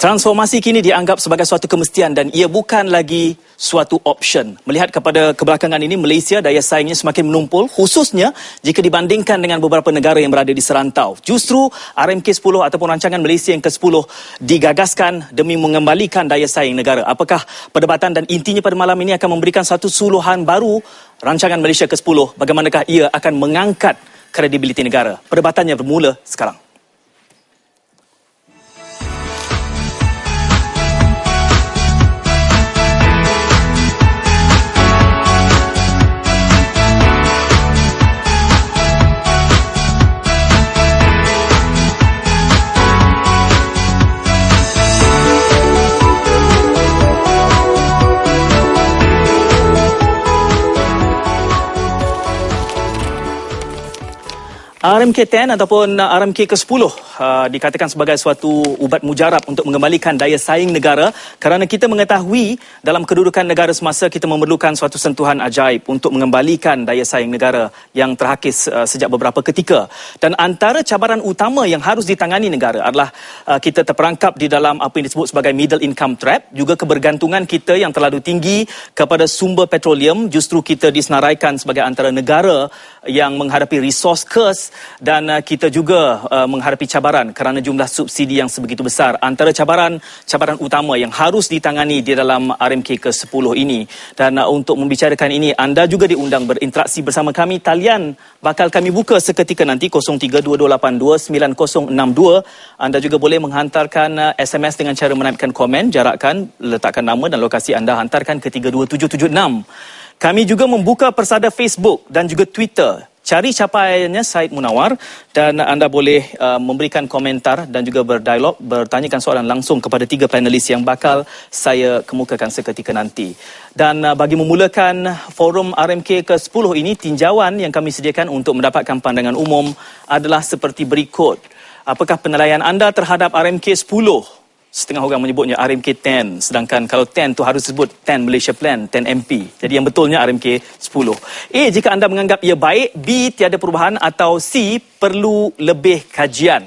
Transformasi kini dianggap sebagai suatu kemestian dan ia bukan lagi suatu option. Melihat kepada kebelakangan ini, Malaysia daya saingnya semakin menumpul, khususnya jika dibandingkan dengan beberapa negara yang berada di serantau. Justru RMK10 ataupun rancangan Malaysia yang ke-10 digagaskan demi mengembalikan daya saing negara. Apakah perdebatan dan intinya pada malam ini akan memberikan satu suluhan baru rancangan Malaysia ke-10? Bagaimanakah ia akan mengangkat kredibiliti negara? Perdebatannya bermula sekarang. RMK10 ataupun RMK ke-10 dikatakan sebagai suatu ubat mujarab untuk mengembalikan daya saing negara kerana kita mengetahui dalam kedudukan negara semasa kita memerlukan suatu sentuhan ajaib untuk mengembalikan daya saing negara yang terhakis sejak beberapa ketika. Dan antara cabaran utama yang harus ditangani negara adalah kita terperangkap di dalam apa yang disebut sebagai middle income trap, juga kebergantungan kita yang terlalu tinggi kepada sumber petroleum. Justru kita disenaraikan sebagai antara negara yang menghadapi resource curse dan kita juga menghadapi cabaran kerana jumlah subsidi yang sebegitu besar. Antara cabaran utama yang harus ditangani di dalam RMK ke-10 ini. Dan untuk membicarakan ini, anda juga diundang berinteraksi bersama kami. Talian bakal kami buka seketika nanti 0322829062. Anda juga boleh menghantarkan SMS dengan cara menaipkan komen, jarakkan, letakkan nama dan lokasi anda, hantarkan ke 32776. Kami juga membuka persada Facebook dan juga Twitter. Cari capaiannya Syed Munawar dan anda boleh memberikan komentar dan juga berdialog, bertanyakan soalan langsung kepada 3 panelis yang bakal saya kemukakan seketika nanti. Dan bagi memulakan forum RMK ke-10 ini, tinjauan yang kami sediakan untuk mendapatkan pandangan umum adalah seperti berikut. Apakah penilaian anda terhadap RMK 10? Setengah orang menyebutnya RMK 10, sedangkan kalau 10 tu harus disebut 10 Malaysia Plan, 10 MP. Jadi yang betulnya RMK 10. A, jika anda menganggap ia baik. B, tiada perubahan. Atau C, perlu lebih kajian.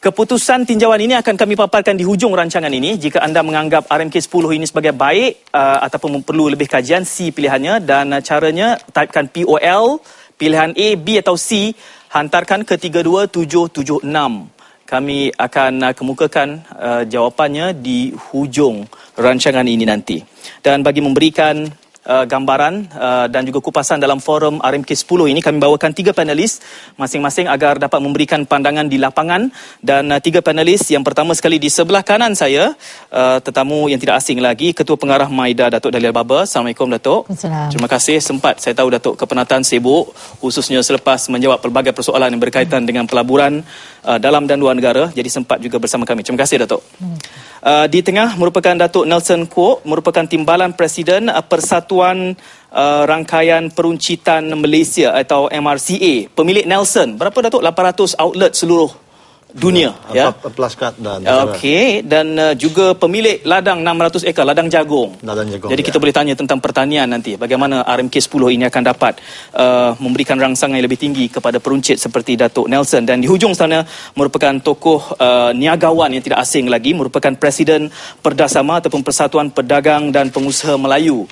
Keputusan tinjauan ini akan kami paparkan di hujung rancangan ini. Jika anda menganggap RMK 10 ini sebagai baik ataupun perlu lebih kajian, C pilihannya. Dan caranya, typekan POL, pilihan A, B atau C, hantarkan ke 32776. Kami akan kemukakan jawapannya di hujung rancangan ini nanti. Dan bagi memberikan gambaran dan juga kupasan dalam forum RMK 10 ini, kami bawakan 3 panelis masing-masing agar dapat memberikan pandangan di lapangan. Dan 3 panelis, yang pertama sekali di sebelah kanan saya, tetamu yang tidak asing lagi, Ketua Pengarah MIDA, Datuk Dahlia Baba. Assalamualaikum, Datuk. Assalamualaikum. Terima kasih. Sempat saya tahu Datuk kepenatan sibuk, khususnya selepas menjawab pelbagai persoalan yang berkaitan dengan pelaburan dalam dan luar negara. Jadi sempat juga bersama kami. Terima kasih, Datuk. Di tengah merupakan Datuk Nelson Kwok, merupakan Timbalan Presiden Persatuan Rangkaian Peruncitan Malaysia atau MRCA. Pemilik Nelson, berapa Datuk? 800 outlet seluruh dunia, ya. Plus kad dan okey, dan juga pemilik ladang 600 ekar ladang jagung. Jadi kita boleh tanya tentang pertanian nanti, bagaimana RMK 10 ini akan dapat memberikan rangsangan yang lebih tinggi kepada peruncit seperti Datuk Nelson. Dan di hujung sana merupakan tokoh niagawan yang tidak asing lagi, merupakan Presiden Perdasama ataupun Persatuan Pedagang dan Pengusaha Melayu,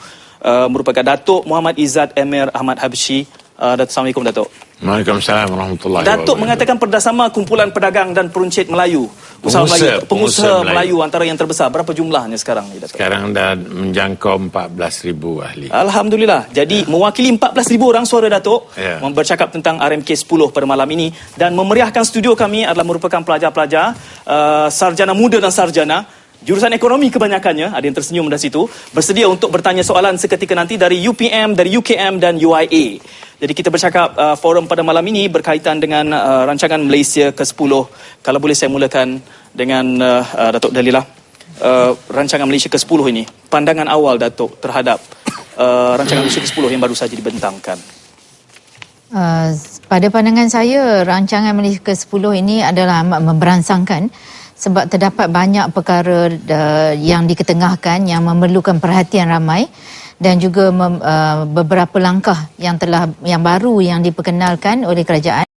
merupakan Datuk Muhammad Izzat Emir Ahmad Habsyi. Datuk, Assalamualaikum, Datuk. Waalaikumsalam warahmatullahi wabarakatuh. Datuk mengatakan Perdasama Kumpulan Pedagang dan Peruncit Melayu, pengusaha Melayu antara yang terbesar. Berapa jumlahnya sekarang, Datuk? Sekarang dah menjangkau 14,000 ahli. Alhamdulillah. Jadi mewakili 14,000 orang suara, Datuk, bercakap tentang RMK 10 pada malam ini. Dan memeriahkan studio kami adalah merupakan pelajar-pelajar, sarjana muda dan sarjana, jurusan ekonomi kebanyakannya, ada yang tersenyum dari situ, bersedia untuk bertanya soalan seketika nanti dari UPM, dari UKM dan UIA. Jadi kita bercakap forum pada malam ini berkaitan dengan rancangan Malaysia ke-10. Kalau boleh saya mulakan dengan Datuk Dahlia. Rancangan Malaysia ke-10 ini, pandangan awal Datuk terhadap rancangan Malaysia ke-10 yang baru saja dibentangkan. Pada pandangan saya, rancangan Malaysia ke-10 ini adalah amat memberansangkan sebab terdapat banyak perkara yang diketengahkan yang memerlukan perhatian ramai. Dan juga beberapa langkah yang baru yang diperkenalkan oleh kerajaan